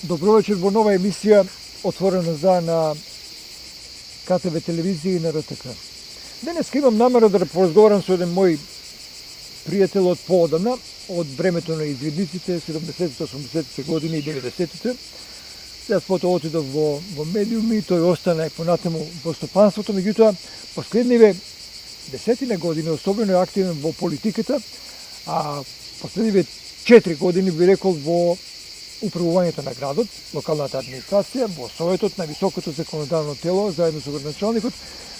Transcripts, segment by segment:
Добро вечер во нова емисија отворена за на КТВ телевизија и на РТК. Денеска имам намера да поразговарам со еден мој пријател од поодамна, од времето на извидниците, 70-те, 80-те години и 90-те. Јас потоа отидов во медиуми, тој остана и понатаму во стопанството, меѓутоа последниве десетина години особено е активен во политиката, а последниве 4 години би рекол во управувањето на градот, локалната администрација, во советот на високото законодавно тело, заедно со градоначалникот,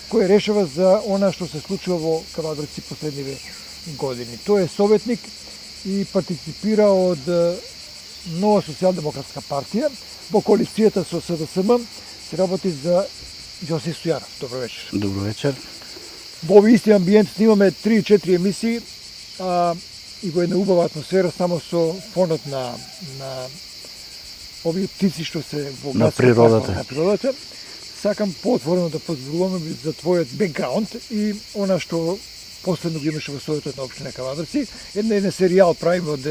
кој решава за она што се случува во Кавадарци последниве години. Тој е советник и партиципира од Нова социјалдемократска партија, во коалицијата со СДСМ се работи за Јосиф Стојанов. Добро вечер. Добро вечер. Во овој исти амбиент снимаме 3-4 емисии и во една убава атмосфера само со фонот на овие птици што се во на природата. Сакам поотворено да позборуваме за твојот бекграунд и она што последно го имаше во советот на општина Кавадарци. Еден серијал правиме од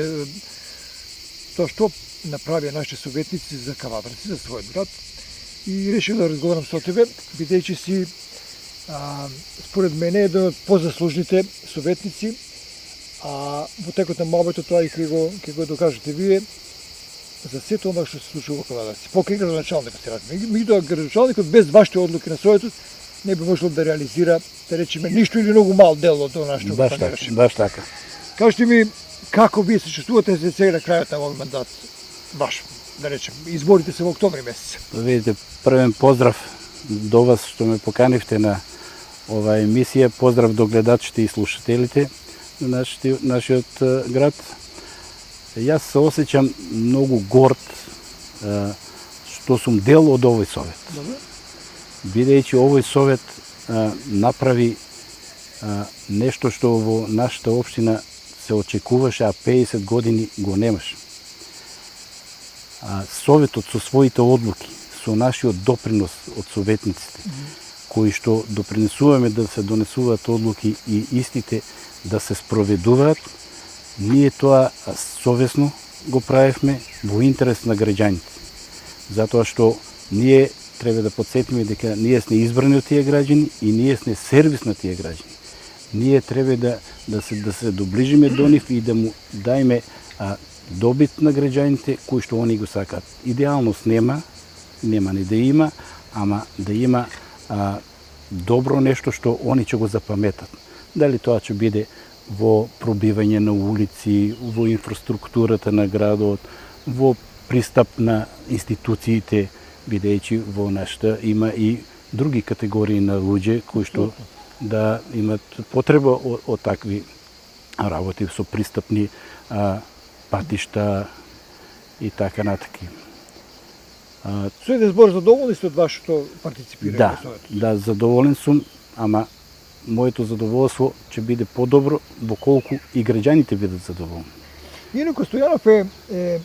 тоа што направија нашите советници за Кавадарци, за својот град. И решив да разговарам со тебе, бидејќи си според мене еден од позаслужните советници, а во текот на малбето тоа и ќе го докажете вие за сето ова што се случува во Кавадарци. Покрај градоначалникот се разбира. Меѓутоа градоначалникот без вашите одлуки на советот не би можел да реализира, да речеме, ништо или многу мал дел од она што го планираше. Баш така. Кажете ми како вие се чувствувате за сега на крајот на овој мандат ваш, да речем, изборите се во октомври месец. Видите, првен поздрав до вас што ме поканивте на оваа емисија, поздрав до гледачите и слушателите на нашиот град. Јас се осеќам многу горд што сум дел од овој совет. Добре. Бидејќи овој совет направи нешто што во нашата општина се очекуваше, а 50 години го немаше. Советот со своите одлуки, со нашиот допринос од советниците, кои што допринесуваме да се донесуваат одлуки и истите да се спроведуваат, ние тоа совесно го правевме во интерес на граѓаните. Затоа што ние треба да подсетиме дека ние сме избрани од тие граѓани и ние сме сервис на тие граѓани. Ние треба да се доближиме до нив и да му дајме добит на граѓаните кои што они го сакаат. Идеалност нема ни да има, ама да има добро нешто што они ќе го запаметат. Дали тоа ќе биде во пробивање на улици, во инфраструктурата на градот, во пристап на институциите, бидејќи во нашата има и други категории на луѓе кои што да имат потреба од такви работи со пристапни патишта и така натаки. Со еден збор задоволни сте од вашето партиципирање во советот? Да, задоволен сум, ама моето задоволство ќе биде подобро доколку и граѓаните бидат задоволни. Инаку Стојанов е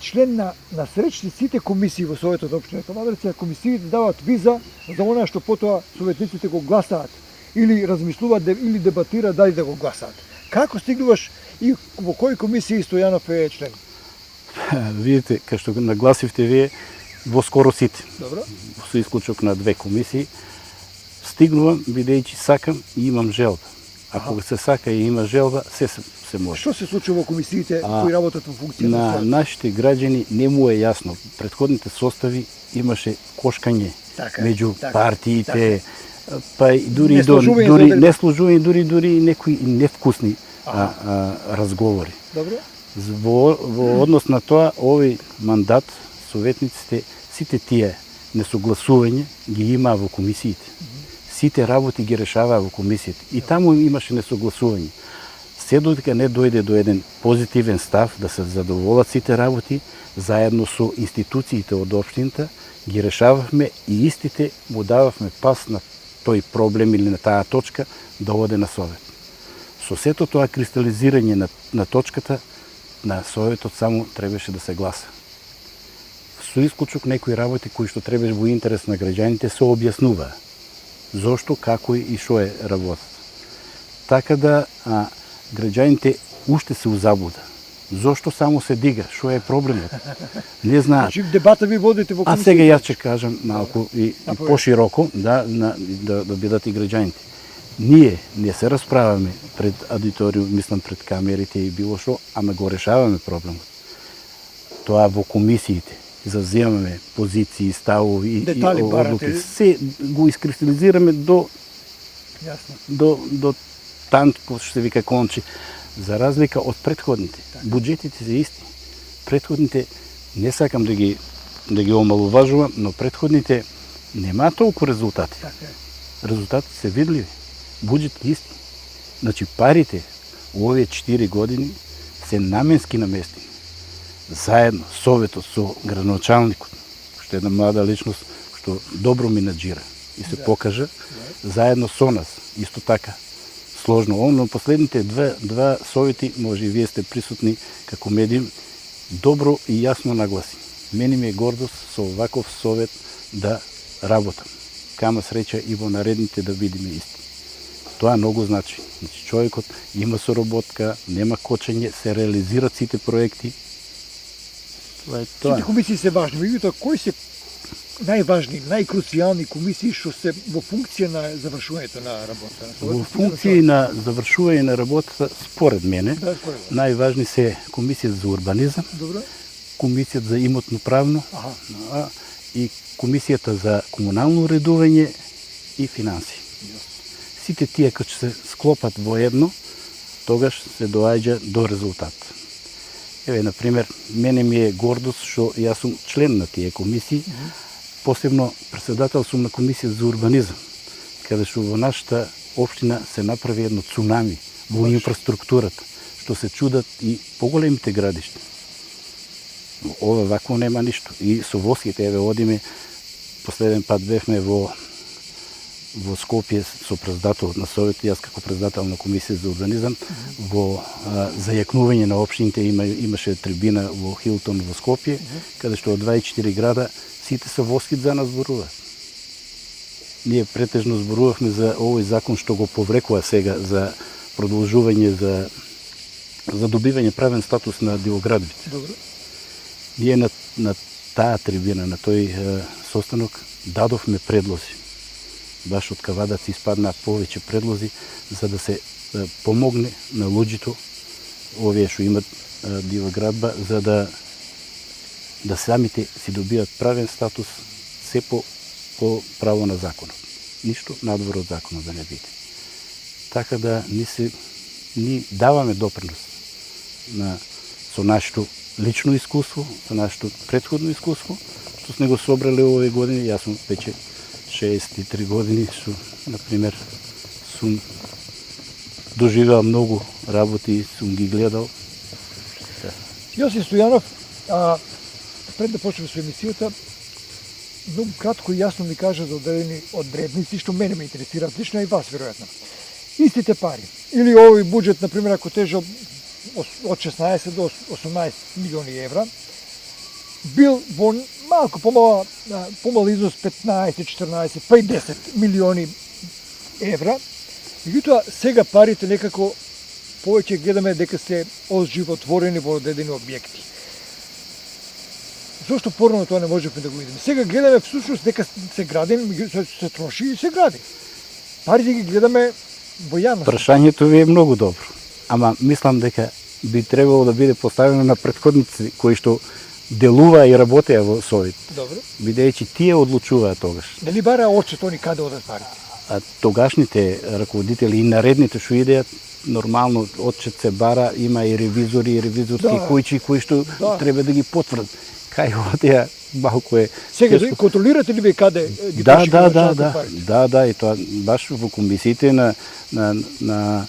член на сречни сите комисии во советот на општина Кавадарци, а комисиите даваат виза за она што потоа советниците го гласаат или размислуваат или дебатираат дали да го гласаат. Како стигнуваш и во кои комисии Стојанов е член? Видите, кај што нагласивте вие, во скоро сите. Добро. Со исклучок на 2 комисии. Стигнувам, бидејќи сакам и имам желба. Ако се сака и има желба, се може. Што се случува во комисиите кои работат во функција на нашите граѓани не му е јасно. Предходните состави имаше кошкање меѓу партиите, па и дури неслужување, дури некои невкусни разговори. Добро. Во однос на тоа, овој мандат советниците сите тие несогласување ги имаа во комисиите. Сите работи ги решаваа во комисиите. И таму имаше несогласување. Се додека не дојде до еден позитивен став да се задоволат сите работи, заедно со институциите од општината, ги решававме и истите му дававме пас на тој проблем или на таа точка да оде на совет. Со сето тоа кристализирање на точката, на советот само требаше да се гласа. Со исклучок некои работи кои што требаше во интерес на граѓаните се објаснуваа. Зошто, како и што е работата. Така да граѓаните уште се узаблуда. Зошто само се дига? Што е проблемот? Не знаат. Значи дебата ви водите во А комисија. сега јас ќе кажам малку и пошироко, да бидат и граѓаните. Ние не се расправаме пред аудиториум, мислам пред камерите и било што, ама го решаваме проблемот. Тоа во комисиите завземаме позиции, ставови и одлуки. Се го искристализираме до танко, што се вика кончи. За разлика од претходните. Буџетите се исти. Претходните, не сакам да ги омалуважувам, но претходните нема толку резултати. Резултатите се видливи. Буџет исти. Значи парите у овие 4 години се наменски наместени. Заедно, советот со градоначалникот, што е една млада личност, што добро менаџира и се покажа, заедно со нас, исто така, сложно. Но последните два совети, може и вие сте присутни како медиум, добро и јасно нагласи. Мене ми е гордост со оваков совет да работам. Кама среќа и во наредните да видиме исти. Тоа многу значи. Значи човекот има соработка, нема кочење, се реализираат сите проекти. Тоа е тоа. Сите комисии се важни. Меѓутоа, кои се најважни, најкруцијални комисии што се во функција на завршувањето на работата? Во функција на завршување на работата, според мене, најважни се комисијата за урбанизам, комисијата за имотно правно и комисијата за комунално уредување и финанси. Сите тие кога се склопат во едно, тогаш се доаѓа до резултат. Еве, например, мене ми е гордост што јас сум член на тие комисии, посебно председател сум на комисија за урбанизам, каде што во нашата општина се направи едно цунами во инфраструктурата, што се чудат и поголемите градишта. Ова вакво нема ништо. И со воските, еве, одиме, последен пат бевме во Скопје со председател на совет, јас како председател на комисија за урбанизам, во зајакнување на општините имаше трибина во Хилтон во Скопје, каде што од 24 града сите со воскит за нас зборуваат. Ние претежно зборувавме за овој закон што го повлекува сега за продолжување за добивање правен статус на дивоградбите. Ние на таа трибина, на тој состанок дадовме предлози. Баш од Кавадац испаднаа повеќе предлози за да се помогне на луѓето овие што имат дива градба, за да самите си добијат правен статус се по право на законот. Ништо надвор од законот да не биде. Така да ни даваме допринос со нашето лично искуство, со нашето претходно искуство, што сме го собрали овие години. Јас сум веќе 63 години, што, например, сум доживеал многу работи и сум ги гледал. Јосиф Стојанов, пред да почнем со емисијата, многу кратко и јасно ми кажа за одредени одредници, што мене ме интересираат лично и вас, веројатно. Истите пари, или овој буџет, например, ако тежи од 16 до 18 милиони евра, бил во малку помал износ 15, 14, па и 10 милиони евра. Меѓутоа, сега парите некако повеќе гледаме дека се оживотворени во одредени објекти. Зошто порано тоа не можевме да го видиме? Сега гледаме всушност дека се гради, се троши и се гради. Парите ги гледаме во јавност. Прашањето ви е многу добро. Ама мислам дека би требало да биде поставено на претходници кои што делуваа и работеа во совет. Добро. Бидејќи тие одлучуваат тогаш. Нели бара отчет они каде одат парите? А тогашните раководители и наредните што идеат, нормално отчет се бара, има и ревизори и ревизорски куќи кои што треба да ги потврдат. Кај одеа малку е. Сега да контролирате ли вие каде ги Да, и тоа баш во комисиите на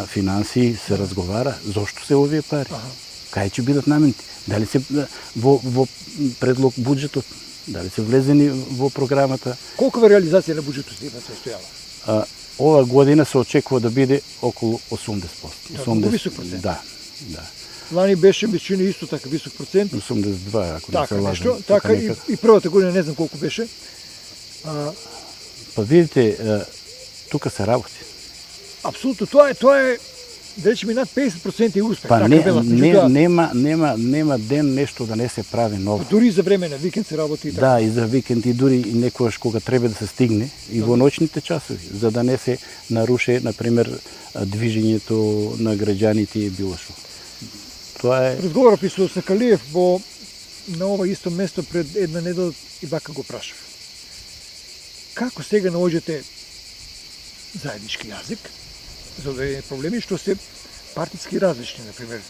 финанси се разговара зошто се овие пари. Кај ќе бидат наменети? Дали се во предлог буџетот? Дали се влезени во програмата? Колкава реализација на буџетот се стојала? Ова година се очекува да биде околу 80%. Многу висок процент. Да. Лани беше мислини исто така висок процент. 82, ако не се лажам. Така и првата година не знам колку беше. Па видите, тука се работи. Апсолутно, тоа е да речеме над 50% е успех. Па така не, велат, не, меѓутоа, нема ден нешто да не се прави ново. дури за време на викенд се работи и така. Да, и за викенд и дури и некогаш кога треба да се стигне и во ноќните часови, за да не се наруше, например, движењето на граѓаните и било што. Тоа е Разговарав и со Сакалиев на ова исто место пред една недела и вака го прашав. Како сега наоѓате заеднички јазик за одредени проблеми што се партиски различни, например.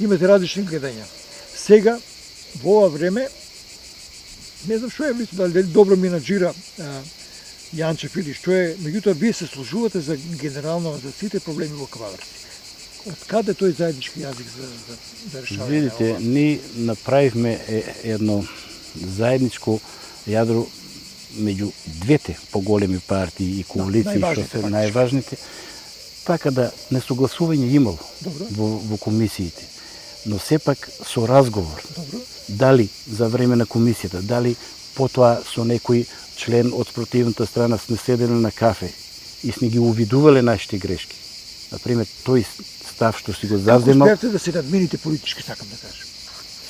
Имате различни гледања. Сега, во ова време, не знам што е, дали добро менаџира Јанчев или што е, меѓутоа вие се служувате за генерално за сите проблеми во Квадарци. Од каде тој заеднички јазик за решавање? Видите, ние направивме едно заедничко јадро меѓу двете поголеми партии и коалиции, што се најважните, така да несогласување имало во комисиите. Но сепак со разговор, дали за време на комисијата, дали потоа со некој член од спротивната страна сме седели на кафе и сме ги увидувале нашите грешки. Например, тој став што си го заземал... Како успеавте да се надмените политички, сакам да кажам?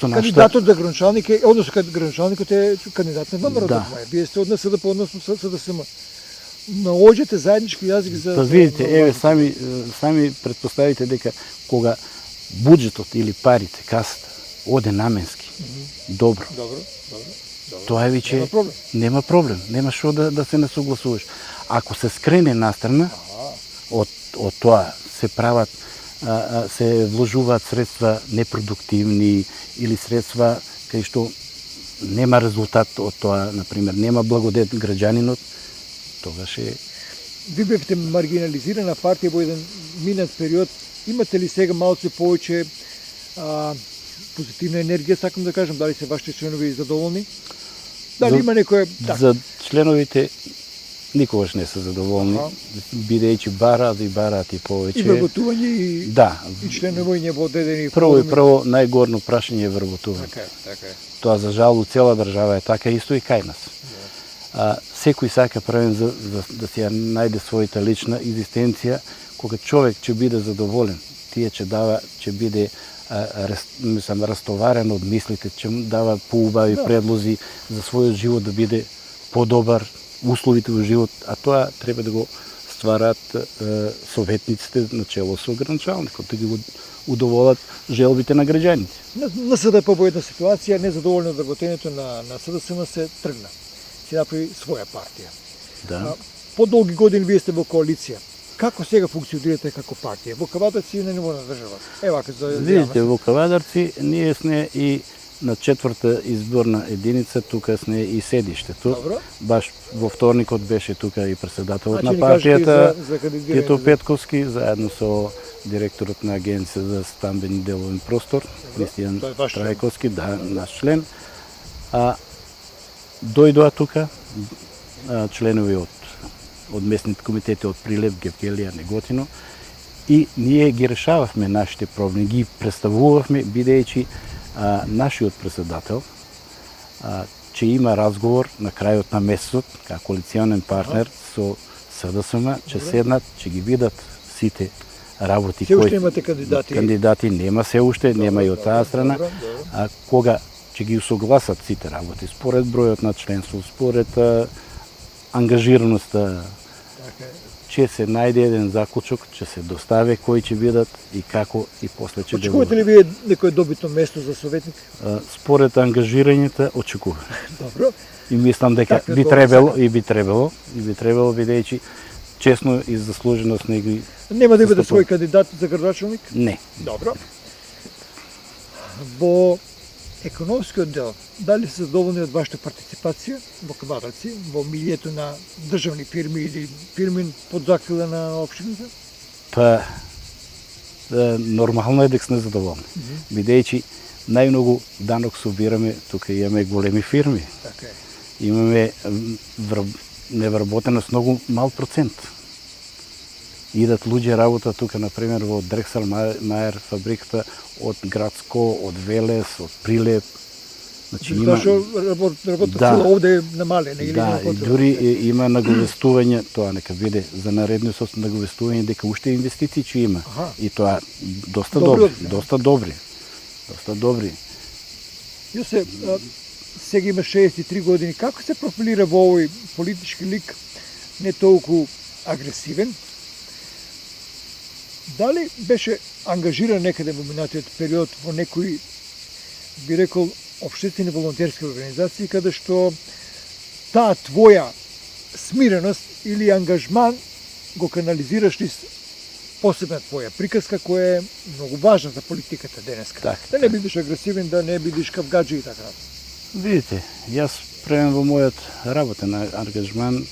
Кандидатот за гранчалник е, односно гранчалникот е кандидат на ВМРО. Да. Вие сте од НСДП, односно СДСМ. Наоѓате заеднички јазик за... Па видите, еве, сами предпоставите дека кога буџетот или парите, касата, оде наменски, добро. Тоа е веќе нема проблем, нема што да се не согласуваш. Ако се скрене настрана од тоа, се прават се вложуваат средства непродуктивни или средства кај што нема резултат од тоа, например, нема благодет граѓанинот, тогаш е... Ви бевте маргинализирана партија во еден минат период. Имате ли сега малце повеќе позитивна енергија, сакам да кажам, дали се вашите членови задоволни? Дали има некој... За членовите никогаш не се задоволни, бидејќи бараат и повеќе. И вработување и... Да. И членовоње во одредени... Прво најгорно прашање е вработување. Така е. Тоа за жал у цела држава е така, исто и кај нас. Секој сака правен да си ја најде својата лична екзистенција. Кога човек ќе биде задоволен, тие ќе биде растоварен од мислите, ќе дава поубави предлози за својот живот да биде подобар, условите во живот, а тоа треба да го стварат советниците на чело со гранчалникот, да ги удоволат желбите на граѓаните. НСДП во една ситуација, незадоволен од работењето на СДСМ, се тргна. Си направи своја партија. Да. По долги години вие сте во коалиција. Како сега функционирате како партија? Во Кавадарци и на ниво на држава? Вака за... Видите, во Кавадарци ние сме и на 4-та изборна единица, тука сме и седиштето. Баш во вторникот беше тука и председателот на партијата, Тито Петковски, заедно со директорот на Агенција за стамбен и деловен простор, Кристијан Трајковски, да, наш член. Дојдоа тука членови од местните комитети од Прилеп, Гевгелија, Неготино, и ние ги решававме нашите проблеми, ги представувавме, бидејќи нашиот председател ќе има разговор на крајот на месецот, како коалиционен партнер со СДСМ, ќе седнат, ќе ги видат сите работи кои... Се уште имате кандидати? Кандидати нема се уште, нема и од таа страна. Кога ќе ги усогласат сите работи, според бројот на членство, според ангажираноста, ќе се најде еден заклучок, ќе се достави кои ќе бидат и како и после ќе делуваат. Очекувате ли вие некој добитно место за советник? Според ангажирањето очекувам. Добро. И мислам дека би требало, бидејќи честно и заслужено с него. Нема да биде свој кандидат за градоначалник? Не. Добро. Во економскиот дел, дали се задоволни од вашата партиципација во Квадарци, во милието на државни фирми или фирми под закрила на општината? Па, нормално е дека сме задоволни. Бидејќи најмногу данок собираме, тука имаме големи фирми. Така е. Имаме невработеност многу мал процент. Идат луѓе работа тука, например, во Дрексел Мајер фабриката, од Градско, од Велес, од Прилеп. Значи Затоа што работната Да. сила овде е намалена или да, нема и потреба. дури има наговестување, тоа нека биде за наредниот состав наговестување дека уште инвестиции ќе има. Аха. И тоа доста Добри добри, одговори. доста добри. Доста добри. Јосе, сега има 63 години. Како се профилира во овој политички лик, не толку агресивен? Дали беше ангажиран некаде во минатиот период во некои, би рекол, општествени волонтерски организации, каде што таа твоја смиреност или ангажман го канализираш низ посебна твоја приказка која е многу важна за политиката денеска. Така, Да не бидеш агресивен, да не бидеш кавгаджи и така. Видите, јас правам во мојот работен ангажман,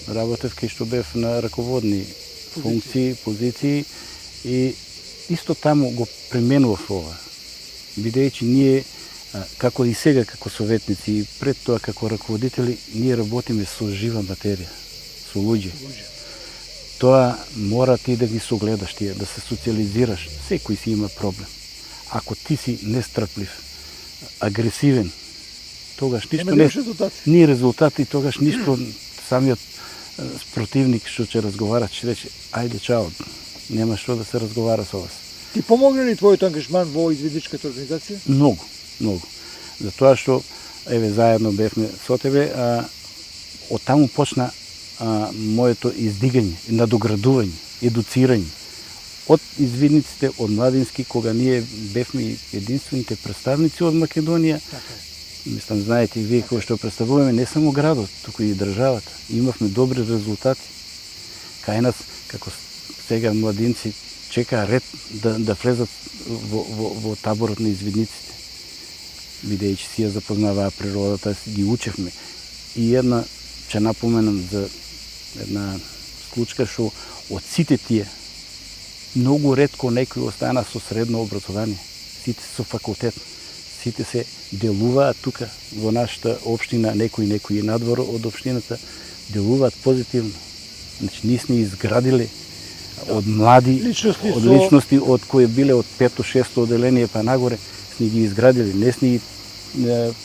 работев кај што бев на раководни функции, позиции и исто таму го применував ова. Бидејќи ние како и сега како советници и пред тоа како раководители, ние работиме со жива материја, со луѓе. Тоа мора ти да ги согледаш тие, да се социализираш. Секој си има проблем. Ако ти си нестрплив, агресивен, тогаш ништо не ни резултати, тогаш ништо самиот спротивник што ќе разговара ќе рече ајде чао, нема што да се разговара со вас. Ти помогна ли твојот ангажман во изведничката организација? Многу, многу. Затоа што еве заедно бевме со тебе, од таму почна моето издигање, надоградување, едуцирање. Од извидниците, од младински, кога ние бевме единствените представници од Македонија, мислам, знаете и вие кои што представуваме не само градот, туку и државата. Имавме добри резултати. Кај нас, како сега младинци, чекаа ред да влезат во таборот на извидниците. Бидејќи си ја запознаваа природата, ги учевме. И една, ќе напоменам за една случка што од сите тие многу ретко некој остана со средно образование. Сите со факултет. Сите се делуваат тука во нашата општина, некои надвор од општината, делуваат позитивно. Значи, ние сме изградили од млади личности, од кои биле од 5-6 одделение па нагоре, сме ги изградили. Не сме ги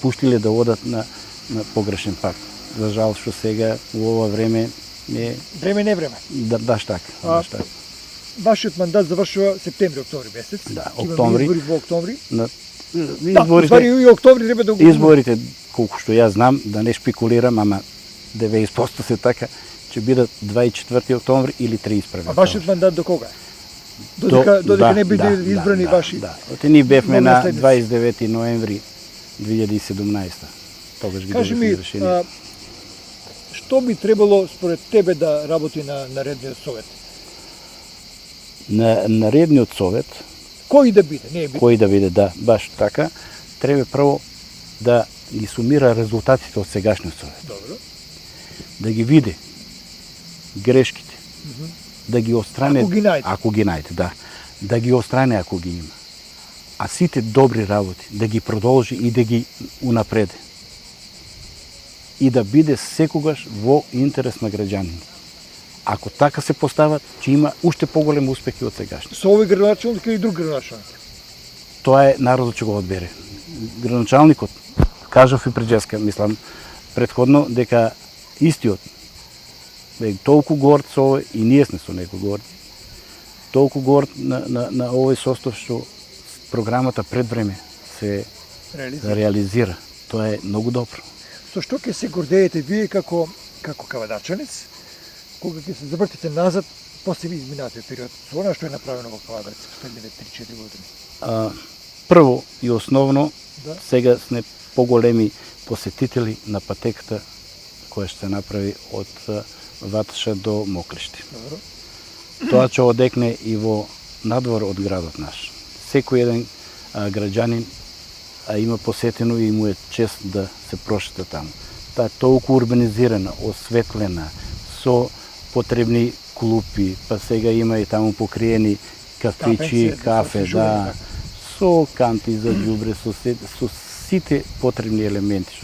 пуштиле да одат на погрешен пат. За жал што сега во ова време не време. Да, баш така. Вашиот мандат завршува септември-октомври месец. Да, Имаме октомври. избори во октомври. Изборите, и октомври треба да го... Изборите, колку што јас знам, да не шпекулирам, ама 90% се така, ќе бидат 24 октомври или 31 октомври. А вашиот мандат до кога? Додека не биде избрани ваши... Да. Ние бевме на 29 ноември 2017. Тогаш ги Кажи ми, решение. што би требало според тебе да работи на наредниот совет? На наредниот совет, Кој да биде, не е битно. кој да биде, да, баш така, треба прво да ги сумира резултатите од сегашниот совет. Добро. Да ги види грешките, да ги отстране, ако ги најде, да. Да ги отстране ако ги има. А сите добри работи да ги продолжи и да ги унапреде. И да биде секогаш во интерес на граѓанините. Ако така се постават, ќе има уште поголем успехи од сегашни. Со овој градоначалник или друг градоначалник? Тоа е народот ќе го одбере. Градоначалникот, кажав и преджеска, мислам, предходно, дека истиот, толку горд со овој, и ние сме со него горди, толку горд на овој состав што програмата пред време се реализира. Тоа е многу добро. Со што ќе се гордеете вие како кавадачанец, кога ќе се завртите назад после изминатиот период, со она што е направено во Кавадац последните 3-4 години? Прво и основно, сега сме поголеми посетители на патеката која ќе се направи од Ваташа до Моклиште. Добро. Тоа ќе одекне и во надвор од градот наш. Секој еден граѓанин има посетено и му е чест да се прошета таму. Таа е толку урбанизирана, осветлена, со потребни клупи, па сега има и таму покриени кафичи, кафе, да, со канти за ѓубре, со сите потребни елементи,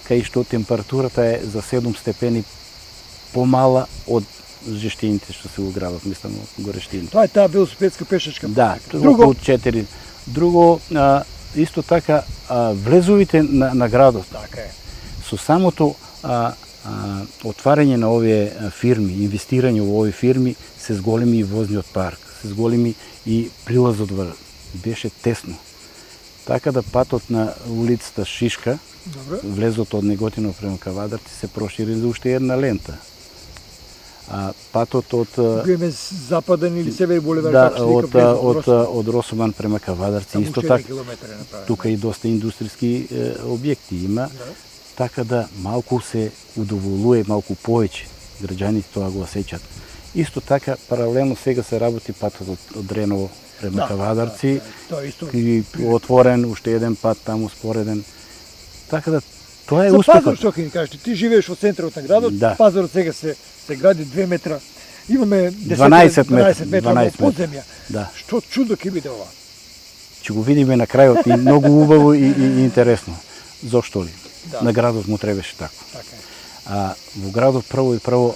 кај што температурата е за 7 степени помала од жештините што се уграват, мислам, горештините. Тоа е таа велосипедска пешачка. Да, околу 4. Друго, исто така влезовите на градот. Така е. Со самото отварање на овие фирми, инвестирање во овие фирми, се зголеми и возниот парк, се зголеми и прилазот беше тесно. Така да патот на улицата Шишка, влезот од Неготино према Кавадарци, се прошири за уште една лента. Патот од западен или север булевар, да, од Росоман према Кавадарци, исто така. Тука и доста индустријски објекти има. Да. Така да малку се удоволува, малку повеќе граѓаните тоа го осеќат. Исто така, паралелно сега се работи патот од Дреново према Кавадарци, и отворен уште еден пат таму спореден. Така да, тоа е успехот. За Пазар, што ќе ни кажете, ти живееш во центарот на градот, Пазарот сега се гради 2 метра, имаме 12 метра во подземја. Да. Што чудо ќе биде ова? Ќе го видиме на крајот и многу убаво и интересно. Зошто ли? Да. На градот му требаше тако. Така. Во градот прво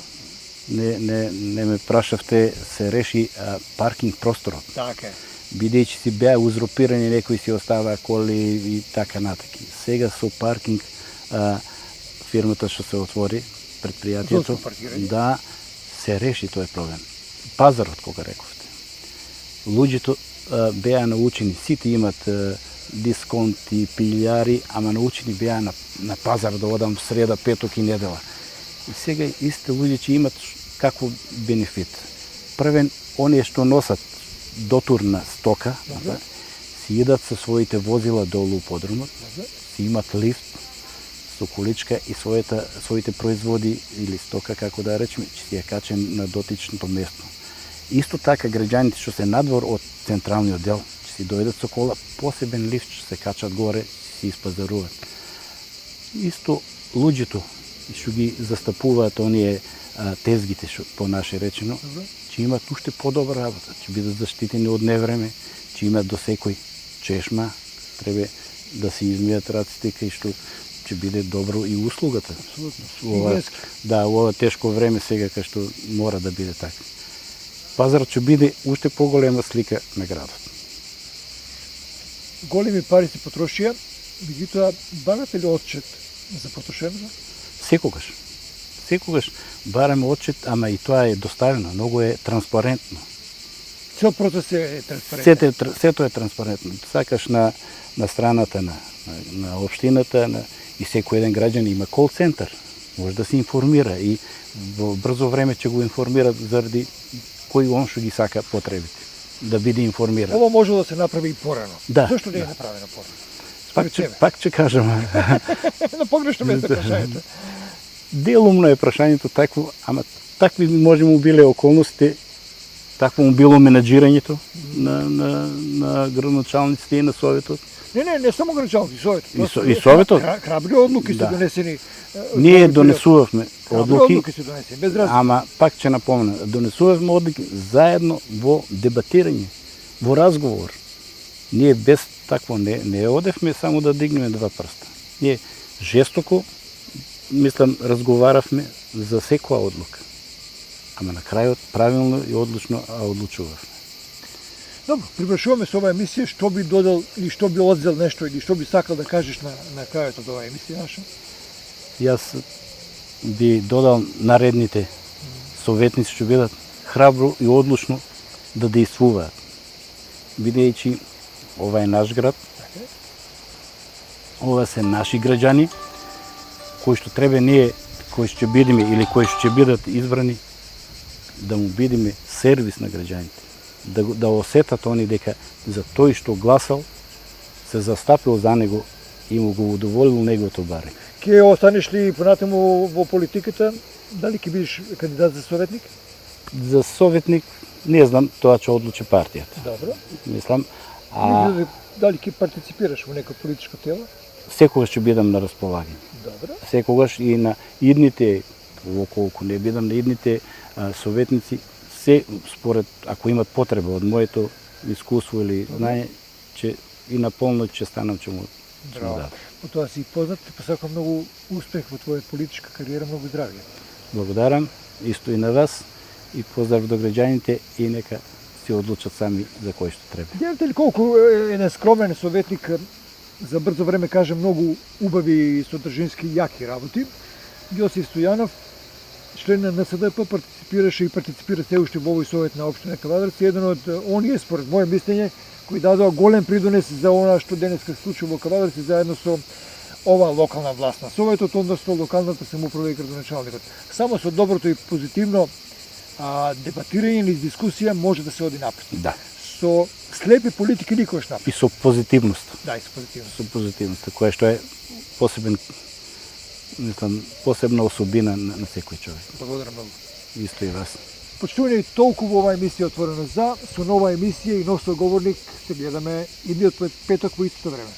не ме прашавте, се реши паркинг просторот. Така. Бидејќи си беа узурпирани, некои си оставаа коли и така натаки. Сега со паркинг фирмата што се отвори, предпријатието, да се реши тој проблем. Пазарот, кога рековте. Луѓето беа научени, сите имат дисконти, пилјари, ама научени беа на пазар да одам среда, петок и недела. И сега истите луѓе ќе имат какво бенефит. Првен, оние што носат дотурна стока, си идат со своите возила долу у подромот, си имат лифт со количка и своите производи или стока, како да речеме, ќе си ја качен на дотичното место. Исто така граѓаните што се надвор од централниот дел, ќе си дојдат со кола, посебен лифт што се качат горе, си испазаруваат. Исто луѓето што ги застапуваат оние тезгите, по наше речено, ќе имат уште подобра работа, ќе бидат заштитени од невреме, ќе имат до секој чешма, треба да се измијат раците, кај што ќе биде добро и услугата. Да, во ова тешко време сега, кај што мора да биде така. Пазарот ќе биде уште поголема слика на градот. Големи пари се потрошија, меѓутоа барате ли отчет за потрошено? Секогаш. Секогаш бараме отчет, ама и тоа е доставено, многу е транспарентно. Цел процес е транспарентно. Сето е транспарентно. Сакаш на страната на општината и секој еден граѓан има кол центар. Може да се информира и во брзо време ќе го информира заради кој он што ги сака потребите. Да биде информиран. Ова може да се направи и порано. Да. Зошто не е направено порано? Пак ќе кажам. На погрешно место прашањето. Делумно е прашањето такво, ама такви можеме биле околностите, такво му било менаџирањето на градоначалниците и на Советот. Не само градоначалниците, Советот. И Советот. Храбри одлуки се донесени. Ние донесувавме одлуки, ама пак ќе напомнам, донесувавме одлуки заедно во дебатирање, во разговор. Ние без такво не одевме само да дигнеме два прста. Ние жестоко, мислам, разговаравме за секоја одлука. Ама на крајот правилно и одлучно одлучувавме. Добро, привршуваме со оваа емисија, што би додал или што би одзел нешто или што би сакал да кажеш на крајот од оваа емисија наша? Јас би додал наредните советници што бидат храбро и одлучно да действуваат. Бидејќи ова е наш град, ова се наши граѓани, кои што треба ние, кои што ќе бидеме или кои што ќе бидат избрани, да му бидеме сервис на граѓаните. Да осетат они дека за тој што гласал, се застапил за него и му го удоволил неговото барење. Ке останеш ли понатаму во политиката? Дали ќе бидеш кандидат за советник? За советник не знам, тоа ќе одлучи партијата. Добро. Мислам, дали ќе партиципираш во некој политичко тело? Секогаш ќе бидам на располагање. Добро. Секогаш и на идните, околку не бидам на идните советници, се според ако имат потреба од моето искуство или знаење, че и наполно ќе станам ќе му дадам. По тоа си познат, ти посакувам многу успех во твоја политичка кариера, многу здравје. Благодарам, исто и на вас, и поздрав до граѓаните и нека се одлучат сами за кој што треба. Гледате ли колку еден скромен советник за брзо време каже многу убави и содржински јаки работи. Јосиф Стојанов, член на НСДП, партиципираше и партиципира се уште во овој совет на општина Кавадарци, еден од оние, според моје мислење, кои дадоа голем придонес за она што денеска се случува во Кавадарци заедно со ова локална власт на советот, односно локалната самоуправа и градоначалникот. Само со доброто и позитивно дебатирање или дискусија може да се оди напред. Да. Со слепи политики никош напред. И со позитивност. Да, и со позитивност. Со позитивност, која што е посебна особина на секој човек. Благодарам многу. Исто и вас. Почитувани, толку во оваа емисија Отворено за, со нова емисија и нов соговорник се гледаме идниот петок во истото време.